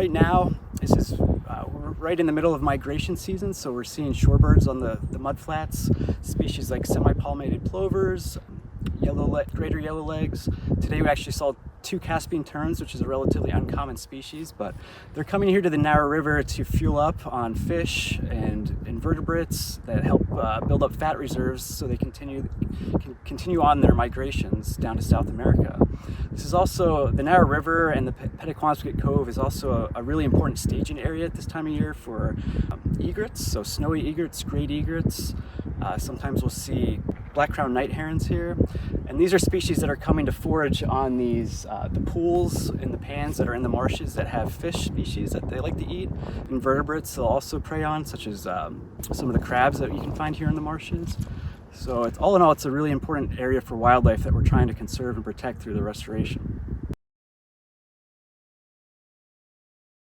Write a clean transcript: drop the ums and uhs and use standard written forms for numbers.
Right now, this is we're right in the middle of migration season, so we're seeing shorebirds on the mudflats, species like semi-palmated plovers, greater yellowlegs. Today we actually saw 2 Caspian terns, which is a relatively uncommon species, but they're coming here to the narrow river to fuel up on fish and invertebrates that help build up fat reserves so they can continue on their migrations down to South America. This is also, the narrow river and the Pettaquamscutt Cove is also a really important staging area at this time of year for egrets, so snowy egrets, great egrets. Sometimes we'll see black-crowned night herons here, and these are species that are coming to forage on these the pools and the pans that are in the marshes that have fish species that they like to eat. Invertebrates they'll also prey on, such as some of the crabs that you can find here in the marshes. So all in all, it's a really important area for wildlife that we're trying to conserve and protect through the restoration.